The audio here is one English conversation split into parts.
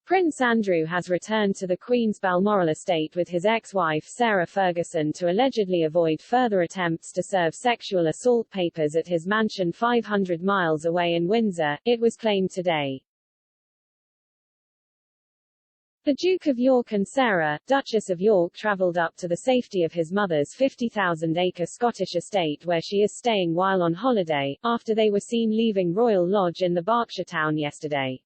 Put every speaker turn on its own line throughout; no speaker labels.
Prince Andrew has returned to the Queen's Balmoral estate with his ex-wife Sarah Ferguson to allegedly avoid further attempts to serve sexual assault papers at his mansion 500 miles away in Windsor, it was claimed today. The Duke of York and Sarah, Duchess of York, travelled up to the safety of his mother's 50,000-acre Scottish estate where she is staying while on holiday, after they were seen leaving Royal Lodge in the Berkshire town yesterday.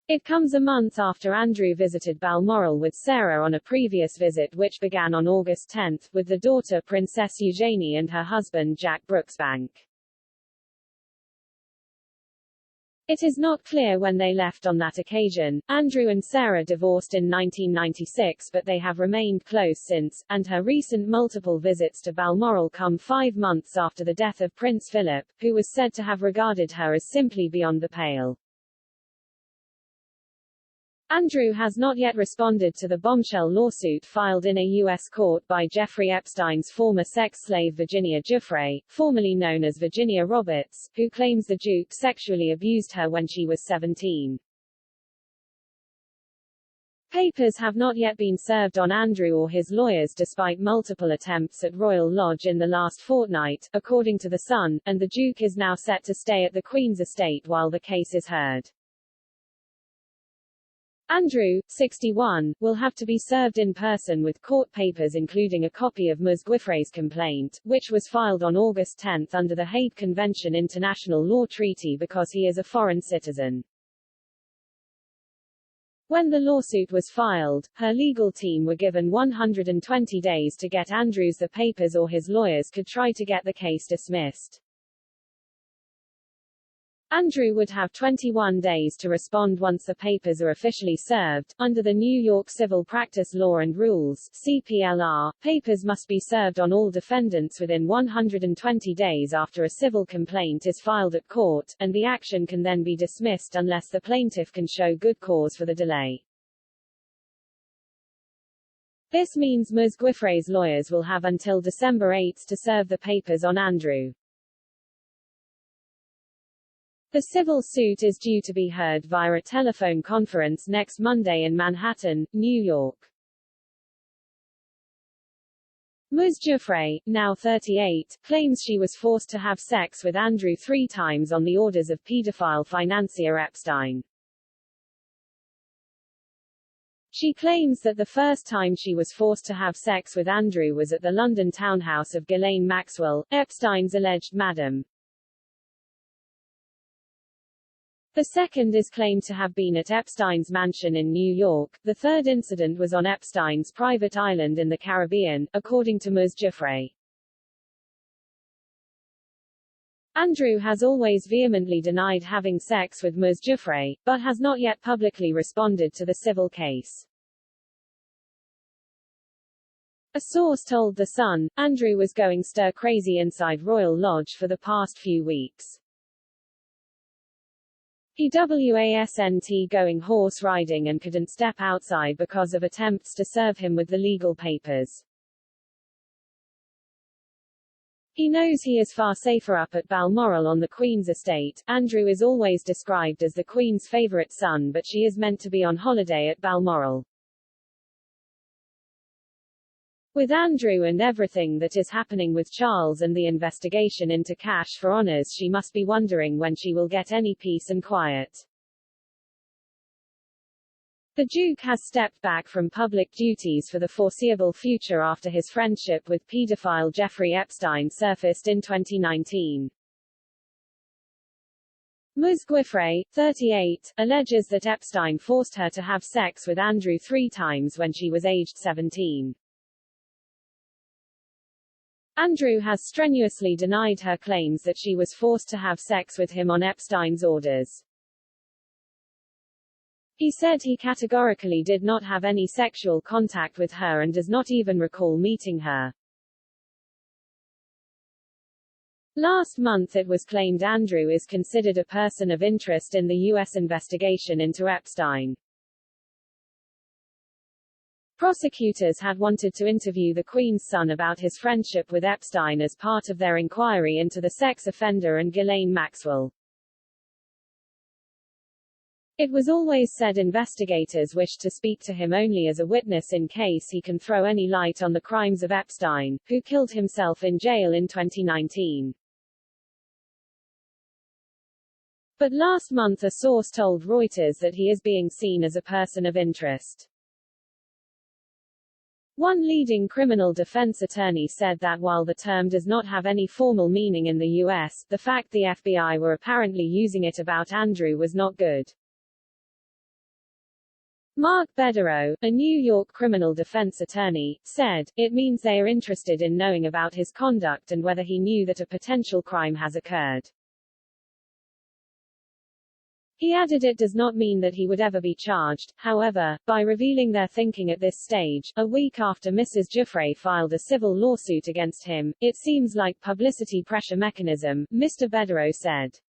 It comes a month after Andrew visited Balmoral with Sarah on a previous visit which began on August 10, with the daughter Princess Eugenie and her husband Jack Brooksbank. It is not clear when they left on that occasion. Andrew and Sarah divorced in 1996 but they have remained close since, and her recent multiple visits to Balmoral come 5 months after the death of Prince Philip, who was said to have regarded her as simply beyond the pale. Andrew has not yet responded to the bombshell lawsuit filed in a U.S. court by Jeffrey Epstein's former sex slave Virginia Giuffre, formerly known as Virginia Roberts, who claims the Duke sexually abused her when she was 17. Papers have not yet been served on Andrew or his lawyers despite multiple attempts at Royal Lodge in the last fortnight, according to The Sun, and the Duke is now set to stay at the Queen's estate while the case is heard. Andrew, 61, will have to be served in person with court papers including a copy of Ms. Giuffre's complaint, which was filed on August 10 under the Hague Convention International Law Treaty because he is a foreign citizen. When the lawsuit was filed, her legal team were given 120 days to get Andrews the papers or his lawyers could try to get the case dismissed. Andrew would have 21 days to respond once the papers are officially served. Under the New York Civil Practice Law and Rules (CPLR), papers must be served on all defendants within 120 days after a civil complaint is filed at court, and the action can then be dismissed unless the plaintiff can show good cause for the delay. This means Ms. Giuffre's lawyers will have until December 8 to serve the papers on Andrew. The civil suit is due to be heard via a telephone conference next Monday in Manhattan, New York. Ms. Giuffre, now 38, claims she was forced to have sex with Andrew 3 times on the orders of pedophile financier Epstein. She claims that the first time she was forced to have sex with Andrew was at the London townhouse of Ghislaine Maxwell, Epstein's alleged madam. The second is claimed to have been at Epstein's mansion in New York. The third incident was on Epstein's private island in the Caribbean, according to Ms. Giuffre. Andrew has always vehemently denied having sex with Ms. Giuffre, but has not yet publicly responded to the civil case. A source told The Sun, Andrew was going stir-crazy inside Royal Lodge for the past few weeks. He wasn't going horse riding and couldn't step outside because of attempts to serve him with the legal papers. He knows he is far safer up at Balmoral on the Queen's estate. Andrew is always described as the Queen's favourite son, but she is meant to be on holiday at Balmoral. With Andrew and everything that is happening with Charles and the investigation into cash for honours, she must be wondering when she will get any peace and quiet. The Duke has stepped back from public duties for the foreseeable future after his friendship with paedophile Jeffrey Epstein surfaced in 2019. Ms. Giuffre, 38, alleges that Epstein forced her to have sex with Andrew 3 times when she was aged 17. Andrew has strenuously denied her claims that she was forced to have sex with him on Epstein's orders. He said he categorically did not have any sexual contact with her and does not even recall meeting her. Last month it was claimed Andrew is considered a person of interest in the U.S. investigation into Epstein. Prosecutors had wanted to interview the Queen's son about his friendship with Epstein as part of their inquiry into the sex offender and Ghislaine Maxwell. It was always said investigators wished to speak to him only as a witness in case he can throw any light on the crimes of Epstein, who killed himself in jail in 2019. But last month a source told Reuters that he is being seen as a person of interest. One leading criminal defense attorney said that while the term does not have any formal meaning in the U.S., the fact the FBI were apparently using it about Andrew was not good. Mark Bedero, a New York criminal defense attorney, said, "It means they are interested in knowing about his conduct and whether he knew that a potential crime has occurred." He added it does not mean that he would ever be charged, however, by revealing their thinking at this stage, a week after Mrs. Giuffre filed a civil lawsuit against him. "It seems like publicity pressure mechanism," Mr. Bedero said.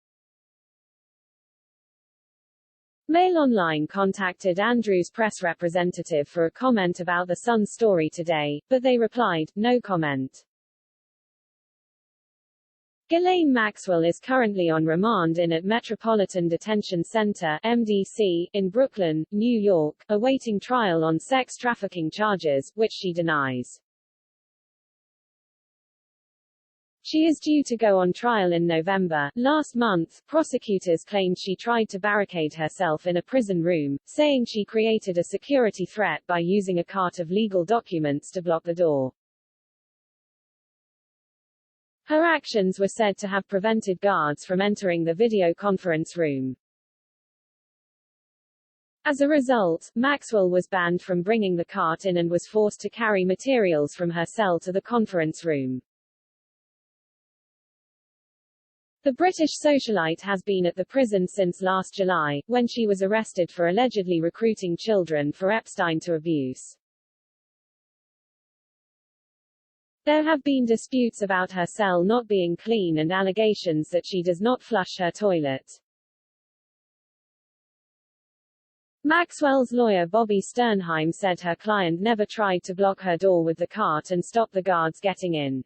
Mail Online contacted Andrew's press representative for a comment about the Sun's story today, but they replied, "No comment." Ghislaine Maxwell is currently on remand at Metropolitan Detention Center (MDC) in Brooklyn, New York, awaiting trial on sex trafficking charges, which she denies. She is due to go on trial in November. Last month, prosecutors claimed she tried to barricade herself in a prison room, saying she created a security threat by using a cart of legal documents to block the door. Her actions were said to have prevented guards from entering the video conference room. As a result, Maxwell was banned from bringing the cart in and was forced to carry materials from her cell to the conference room. The British socialite has been at the prison since last July, when she was arrested for allegedly recruiting children for Epstein to abuse. There have been disputes about her cell not being clean and allegations that she does not flush her toilet. Maxwell's lawyer Bobby Sternheim said her client never tried to block her door with the cart and stop the guards getting in.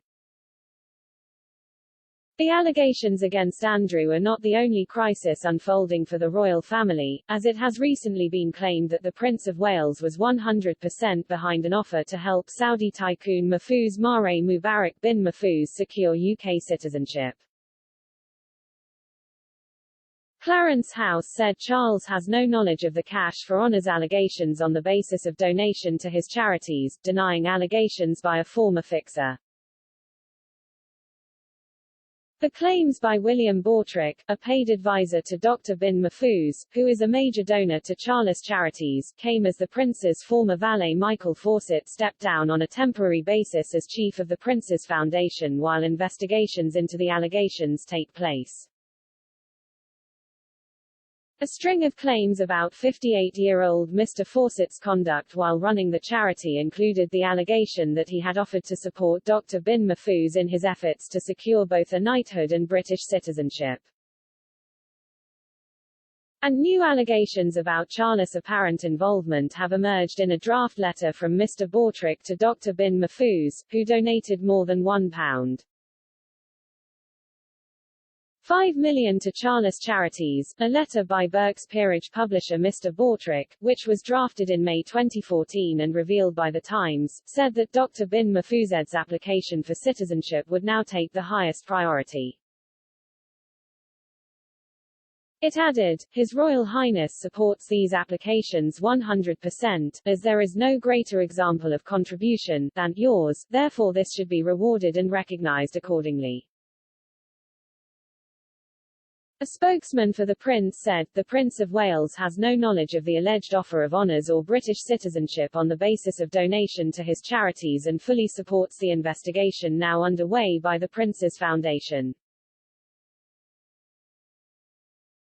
The allegations against Andrew are not the only crisis unfolding for the royal family, as it has recently been claimed that the Prince of Wales was 100% behind an offer to help Saudi tycoon Mahfouz Mare Mubarak bin Mahfouz secure UK citizenship. Clarence House said Charles has no knowledge of the Cash for Honours allegations on the basis of donation to his charities, denying allegations by a former fixer. The claims by William Bortrick, a paid advisor to Dr. bin Mahfouz, who is a major donor to Charles Charities, came as the Prince's former valet Michael Fawcett stepped down on a temporary basis as chief of the Prince's Foundation while investigations into the allegations take place. A string of claims about 58-year-old Mr. Fawcett's conduct while running the charity included the allegation that he had offered to support Dr. bin Mahfouz in his efforts to secure both a knighthood and British citizenship. And new allegations about Charles' apparent involvement have emerged in a draft letter from Mr. Bortrick to Dr. bin Mahfouz, who donated more than £1.5 million to Charles Charities, a letter by Burke's peerage publisher Mr. Bortrick, which was drafted in May 2014 and revealed by The Times, said that Dr. bin Mahfouz's application for citizenship would now take the highest priority. It added, His Royal Highness supports these applications 100%, as there is no greater example of contribution than yours, therefore this should be rewarded and recognized accordingly. A spokesman for the Prince said, the Prince of Wales has no knowledge of the alleged offer of honours or British citizenship on the basis of donation to his charities and fully supports the investigation now underway by the Prince's Foundation.